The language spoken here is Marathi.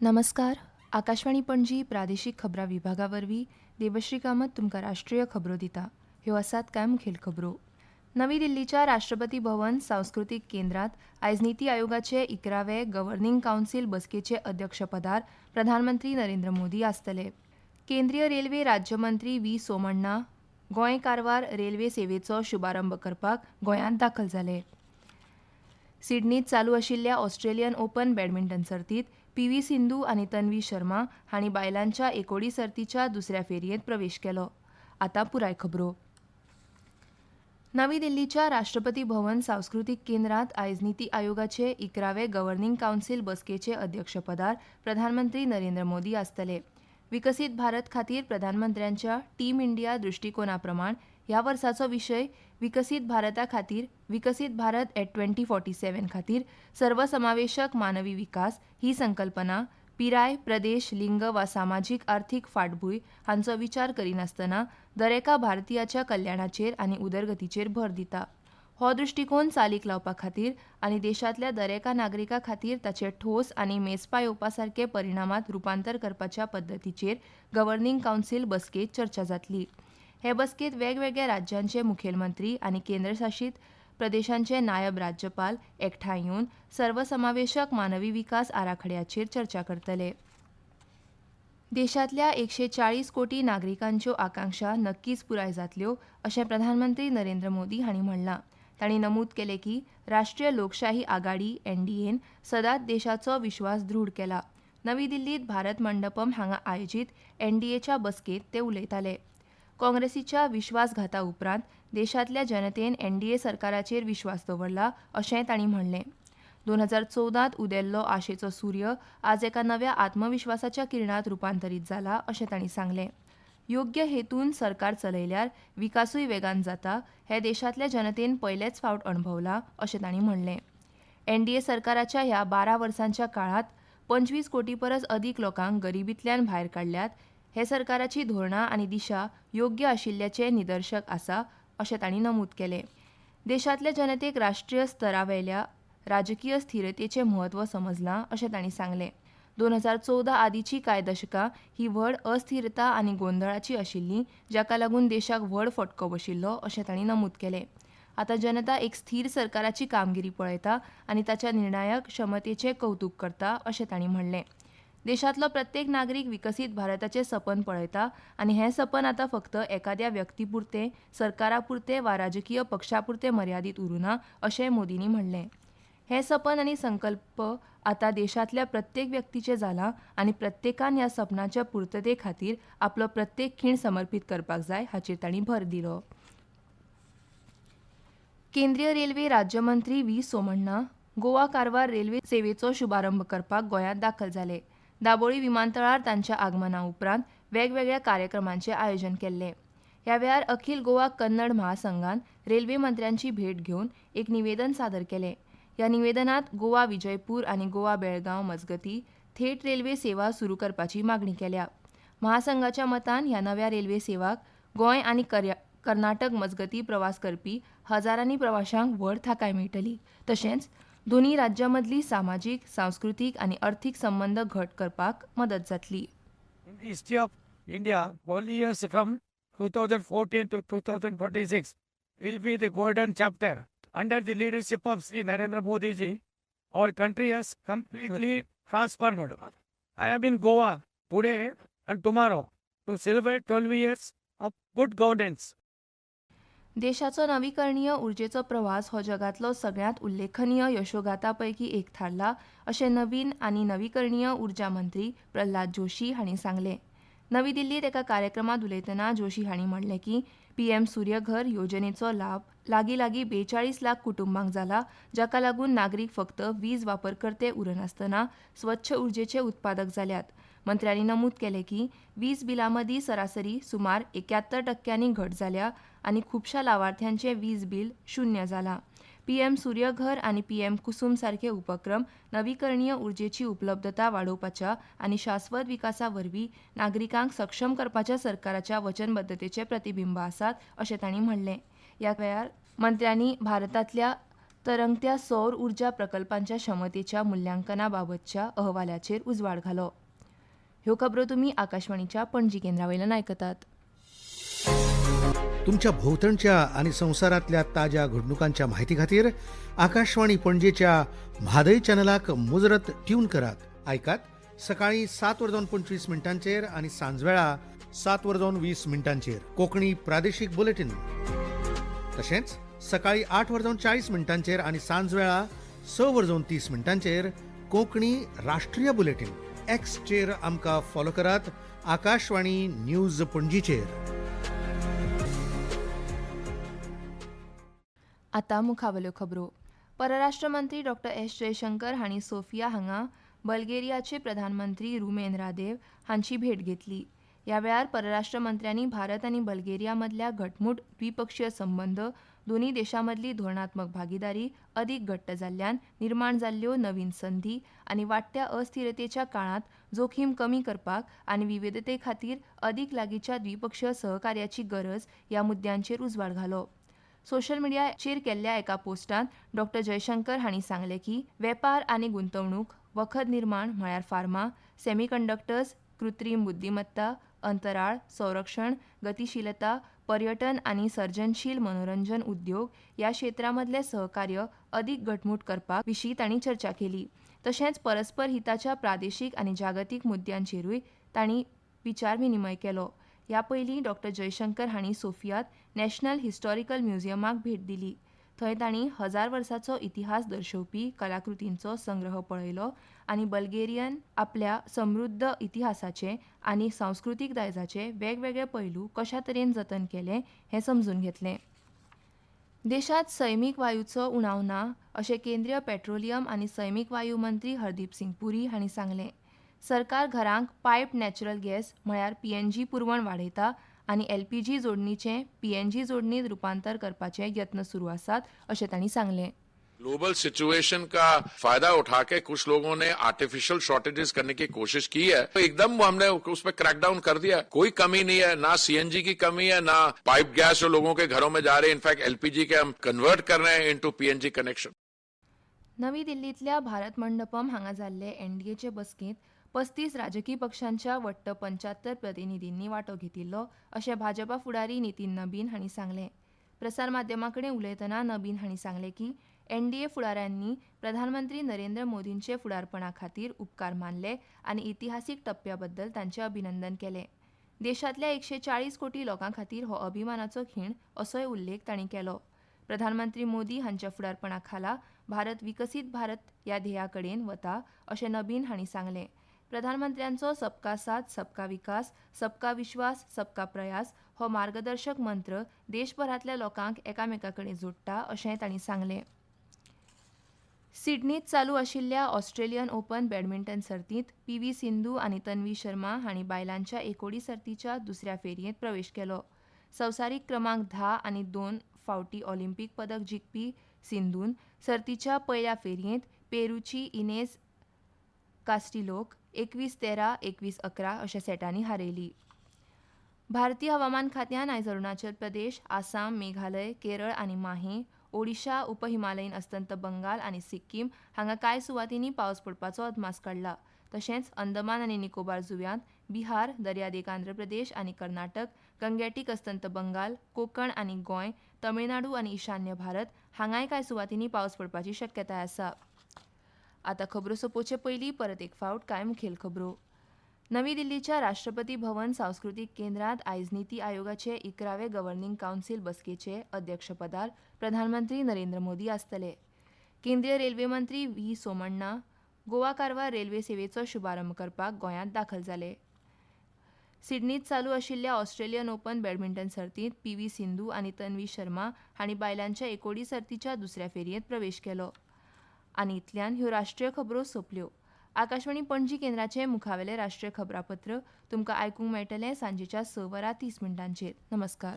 नमस्कार. आकाशवाणी पणजी प्रादेशीक खबरां विभागावरवीं देवश्री कामत तुमकां राष्ट्रीय खबरो दिता. ह्यो आसात कांय मुखेल खबरो. नवी दिल्लीच्या राष्ट्रपती भवन सांस्कृतीक केंद्रांत आयज नीती आयोगाचे 11वे गव्हर्निंग कावन्सील बसकेचे अध्यक्षपदार प्रधानमंत्री नरेंद्र मोदी आसतले. केंद्रीय रेल्वे राज्यमंत्री व्ही सोमण्णा गोंय कारवार रेल्वे सेवेचो शुभारंभ करपाक गोंयांत दाखल जाले. सिडनींत चालू आशिल्ल्या ऑस्ट्रेलियन ओपन बॅडमिंटन सर्तींत पी.व्ही. सिंधू आनी तन्वी शर्मा हांणी बायलांच्या एकोडी सर्तीच्या दुसऱ्या फेरयेंत प्रवेश केलो. आतां पुराय खबरो. नवी दिल्लीच्या राष्ट्रपती भवन सांस्कृतीक केंद्रांत आयज नीती आयोगाचे 11वे गव्हर्निंग कावन्सील बसकेचे अध्यक्षपदार प्रधानमंत्री नरेंद्र मोदी आसतले. विकसीत भारत खातीर प्रधानमंत्र्यांच्या टीम इंडिया दृश्टिकोना प्रमाण ह्या वर्साचो विशय विकसीत भारता खातीर विकसीत भारत एट 2047 खातीर सर्वसमावेशक मानवी विकास ही संकल्पना पिराय, प्रदेश, लिंग वा सामाजीक आर्थीक फाटभूंय हांचो विचार करिनासतना दरेका भारतीयाच्या कल्याणाचेर आनी उदरगतीचेर भर दिता. हो दृश्टिकोन चालीक लावपा खातीर आनी देशांतल्या दरेका नागरिका खातीर ताचे ठोस आनी मेजपा येवपा सारके परिणामांत रुपांतर करपाच्या पद्दतीचेर गव्हर्निंग कावन्सील बसकेंत चर्चा जातली. हे बसकेंत वेगवेगळ्या राज्यांचे मुखेलमंत्री आनी केंद्रशासीत प्रदेशांचे नायब राज्यपाल एकठांय येवन सर्वसमावेशक मानवी विकास आराखड्याचेर चर्चा करतले. देशांतल्या 140 कोटी नागरिकांच्यो आकांक्षा नक्कीच पुराय जातल्यो अशें प्रधानमंत्री नरेंद्र मोदी हांणी म्हणलां. तांणी नमूद केलें की राष्ट्रीय लोकशाही आघाडी एनडीएन सदांच देशाचो विश्वास दृढ केला. नवी दिल्लींत भारत मंडपम हांगा आयोजीत एनडीएच्या बसकेंत ते उलयताले. काँग्रेसीच्या विश्वासघाता उपरांत देशांतल्या जनतेन एनडीए सरकाराचेर विश्वास दवरला अशेंय तांणी म्हणलें. 2014त उदेल्लो आशेचो सूर्य आज एका नव्या आत्मविश्वासाच्या किरणांत रुपांतरीत जाला अशें तांणी सांगलें. योग्य हेतून सरकार चलयल्यार विकासूय वेगान जाता हें देशांतल्या जनतेन पयलेच फावट अणभवलां अशें तांणी म्हणलें. एनडीए सरकाराच्या ह्या 12 वर्सांच्या काळांत 25 कोटी परस अदीक लोकांक गरिबींतल्यान भायर काडल्यात. हे सरकाराची धोरणां आनी दिशा योग्य आशिल्ल्याचें निदर्शक आसा अशें तांणी नमूद केलें. देशांतल्या जनतेक राष्ट्रीय स्तरावयल्या राजकीय स्थिरतेचें म्हत्व समजलां अशें तांणी सांगलें. 2014 आदींची कांय दशकां ही व्हड अस्थिरता आनी गोंधळाची आशिल्लीं जाका लागून देशाक व्हड फटको बशिल्लो अशें तांणी नमूद केलें. आतां जनता एक स्थिर सरकाराची कामगिरी पळयता आनी ताच्या निर्णायक क्षमतेचें कौतुक करता अशें तांणी म्हणलें. देशांतलो प्रत्येक नागरीक विकसीत भारताचें सपन पळयता आनी हें सपन आतां फक्त एखाद्या व्यक्ती पुरतें, सरकारा पुरतें वा राजकीय पक्षा पुरतें मर्यादीत उरूना अशेंय मोदींनी म्हणलें. हें सपन आनी संकल्प आतां देशांतल्या प्रत्येक व्यक्तीचें जालां आनी प्रत्येकान ह्या सपनाच्या पुर्तते खातीर आपलो प्रत्येक खीण समर्पीत करपाक जाय हाचेर तांणी भर दिलो. केंद्रीय रेल्वे राज्यमंत्री व्ही सोमण्णा गोवा कारवार रेल्वे सेवेचो शुभारंभ करपाक गोंयांत दाखल जाले. दाबोळी विमानतळार तांच्या आगमना उपरांत वेगवेगळ्या कार्यक्रमांचें आयोजन केल्लें. ह्या वेळार अखिल गोवा कन्नड महासंघान रेल्वे मंत्र्यांची भेट घेवन एक निवेदन सादर केलें. ह्या निवेदनांत गोवा विजयपूर आनी गोवा बेळगांव मजगतीं थेट रेल्वे सेवा सुरू करपाची मागणी केल्या. महासंघाच्या मतान ह्या नव्या रेल्वे सेवाक गोंय आनी कर्नाटक मजगतीं प्रवास करपी हजारांनी प्रवाशांक व्हड थाकाय मेळटली. तशेंच दोनी राज्यां मदली सामाजीक, सांस्कृतीक आनी अर्थीक संबंद घट करपाक मदत जातली. In the history of India, only years from 2014 to 2026 will be the golden chapter. Under the leadership of Sri Narendra Modi ji, our country has completely transformed. I am in Goa today and tomorrow to celebrate 12 years of good governance. देशाचो नवीकरणीय उर्जेचो प्रवास हो जगांतलो सगळ्यांत उल्लेखनीय यशोगाथांपैकी एक थारला अशें नवीन आनी नवीकरणीय उर्जा मंत्री प्रल्हाद जोशी हांणी सांगलें. नवी दिल्लींत एका कार्यक्रमांत उलयतना जोशी हांणी म्हणलें की पीएम सूर्यघर येवजणेचो लाभ लागीं 42 लाख कुटुंबांक जाला, जाका लागून नागरीक फक्त वीज वापरकर्ते उरनासतना स्वच्छ उर्जेचे उत्पादक जाल्यात. मंत्र्यांनी नमूद केलें की वीज बिलां मदीं सरासरी सुमार 71% घट जाल्या आनी खुबशा लावार्थ्यांचें वीज बील शून्य जालां. पीएम सूर्यघर आनी पीएम कुसुम सारखे उपक्रम नवीकरणीय उर्जेची उपलब्धता वाडोवपाच्या आनी शाश्वत विकासा वरवीं नागरिकांक सक्षम करपाच्या सरकाराच्या वचनबद्धतेचें प्रतिबिंब आसात अशें तांणी म्हणलें. ह्या वेळार मंत्र्यांनी भारतांतल्या तरंगत्या सौर उर्जा प्रकल्पांच्या क्षमतेच्या मुल्यांकनाबाबतच्या अहवालाचेर उजवाड घालो. ह्यो खबरो तुमी आकाशवाणीच्या पणजी केंद्रावयल्यान आयकतात. तुमच्या भोवतणच्या आणि संवसारांतल्या ताज्या घडणुकांच्या म्हायती खातीर आकाशवाणी पणजेच्या म्हादय चॅनलाक मुजरत ट्यून करात. आयकात सकाळी 7:25 आणि सांजवेळा 7:20 कोंकणी प्रादेशीक बुलेटिन. तशेंच सकाळी 8:40 आणि सांजवेळा 6:30 कोंकणी राष्ट्रीय बुलेटिन. एक्सचेर आमकां फॉलो करात. आकाशवाणी न्यूज पणजीचेर. आतां मुखावेल्यो खबरो. परराष्ट्र मंत्री डॉ. एस जयशंकर हांणी सोफिया हांगा बल्गेरियाचे प्रधानमंत्री रुमेन रादेव हांची भेट घेतली. ह्या वेळार परराष्ट्र मंत्र्यांनी भारत आनी बल्गेरिया मदल्या घटमूट द्विपक्षीय संबंद, दोनूय देशां मदली धोरणात्मक भागीदारी अदीक घट्ट जाल्ल्यान निर्माण जाल्ल्यो नवीन संधी आनी वाडट्या अस्थिरतेच्या काळांत जोखीम कमी करपाक आनी विविधते खातीर अदीक लागींच्या द्विपक्षीय सहकार्याची गरज ह्या मुद्द्यांचेर उजवाड घालो. सोशल मिडियाचेर केल्ल्या एका पोस्टांत डॉ. जयशंकर हांणी सांगलें की वेपार आनी गुंतवणूक, वखद निर्माण म्हळ्यार फार्मा, सेमीकंडक्टर्स, कृत्रीम बुद्धिमत्ता, अंतराळ, संरक्षण, गतीशीलता, पर्यटन आनी सर्जनशील मनोरंजन उद्योग ह्या क्षेत्रां मदलें सहकार्य अदीक घटमूट करपाक विशीं तांणी चर्चा केली. तशेंच परस्पर हिताच्या प्रादेशीक आनी जागतीक मुद्द्यांचेरूय तांणी विचार विनिमय केलो. ह्या पयलीं डॉ. जयशंकर हांणी सोफियांत नॅशनल हिस्टॉरिकल म्युझियमाक भेट दिली. थंय तांणी 1000 वर्सांचो इतिहास दर्शवपी कलाकृतींचो संग्रह पळयलो आनी बल्गेरियन आपल्या समृद्ध इतिहासाचे आनी सांस्कृतीक दायजाचे वेगवेगळे पैलू कशा तरेन जतन केले हें समजून घेतलें. देशांत सैमीक वायूचो उणाव ना अशें केंद्रीय पेट्रोलियम आनी सैमीक वायू मंत्री हरदीप सिंग पुरी हांणी सांगलें. सरकार घरांक पायप नॅचरल गॅस म्हळ्यार पीएनजी पुरवण वाडयता आनी एलपीजी जोडणीचें पीएनजी जोडणींत रुपांतर करपाचे यत्न सुरू आसात अशें तांणी सांगलें. ग्लोबल सिचुएशन का फायदा उठा के कुछ लोगों ने आर्टिफिशियल शॉर्टेजेस करने की कोशिश की है, तो एकदम हमने उस पर क्रैकडाउन कर दिया. कोई कमी नहीं है, ना सीएनजी की कमी है, ना पाइप गैस जो लोगों के घरों में जा रहे हैं. इनफैक्ट एलपीजी के हम कन्वर्ट कर रहे हैं इनटू पीएनजी कनेक्शन. नवी दिल्लींतल्या भारत मंडपम हांगा जाल्ले एनडीएचे बसकेंत 35 राजकी पक्षांच्या वट्ट 75 प्रतिनिधींनी वांटो घेतिल्लो अशें भाजपा फुडारी नितीन नबीन हांणी सांगलें. प्रसार माध्यमां कडेन उलयतना नबीन हांणी सांगलें की एनडीए फुडाऱ्यांनी प्रधानमंत्री नरेंद्र मोदींचे फुडारपणा खातीर उपकार मानले आनी इतिहासीक टप्प्या बद्दल तांचें अभिनंदन केलें. देशांतल्या 140 कोटी लोकां खातीर हो अभिमानाचो खीण असोय उल्लेख तांणी केलो. प्रधानमंत्री मोदी हांच्या फुडारपणा खाला भारत विकसीत भारत ह्या ध्येया कडेन वता अशें नबीन हांणी सांगलें. प्रधानमंत्र्यांचो सबका साथ, सबका विकास, सबका विश्वास, सबका प्रयास हो मार्गदर्शक मंत्र देशभरांतल्या लोकांक एकामेका कडेन जोडटा अशेंय तांणी सांगलें. सिडनींत चालू आशिल्ल्या ऑस्ट्रेलियन ओपन बॅडमिंटन सर्तींत पी.व्ही. सिंधू आनी तन्वी शर्मा हांणी बायलांच्या एकोडी सर्तीच्या दुसऱ्या फेरयेंत प्रवेश केलो. संवसारीक क्रमांक 10 आनी 2 फावटी ऑलिंपीक पदक जिखपी सिंधून सर्तीच्या पयल्या फेरयेंत पेरूची इनेज कास्टिलोक 21-13, 21-11 अशा सेटांनी हारयली. भारतीय हवामान खात्यान आयज अरुणाचल प्रदेश, आसाम, मेघालय, केरळ आनी माहे, ओडिशा, उपहिमालयीन अस्तंत बंगाल आनी सिक्कीम हांगा कांय सुवातींनी पावस पडपाचो अदमास काडला. तशेंच अंदमान आनी निकोबार जुंव्यांत बिहार, दर्यादेग आंध्र प्रदेश आनी कर्नाटक, गंगेटीक अस्तंत बंगाल, कोकण आनी गोंय, तमिळनाडू आनी ईशान्य भारत हांगाय कांय सुवातींनी पावस पडपाची शक्यताय आसा. आतां खबरो सोंपोवचे पयलीं परत एक फावट कांय मुखेल खबरो. नवी दिल्लीच्या राष्ट्रपती भवन सांस्कृतीक केंद्रांत आयज निती आयोगाचे 11वे गव्हर्निंग कावन्सील बसकेचे अध्यक्षपदार प्रधानमंत्री नरेंद्र मोदी आसतले. केंद्रीय रेल्वे मंत्री व्ही सोमण्णा गोवा कारवार रेल्वे सेवेचो शुभारंभ करपाक गोंयांत दाखल जाले. सिडनींत चालू आशिल्ल्या ऑस्ट्रेलियन ओपन बॅडमिंटन सर्तींत पी.व्ही. सिंधू आनी तन्वी शर्मा हांणी बायलांच्या एकोडी सर्तीच्या दुसऱ्या फेरयेंत प्रवेश केलो. आनी इतल्यान ह्यो राष्ट्रीय खबरो सोंपल्यो. आकाशवाणी पणजी केंद्राचे मुखावेले राष्ट्रीय खबरापत्र तुमकां आयकूंक मेळटलें सांजेच्या 6:30 नमस्कार.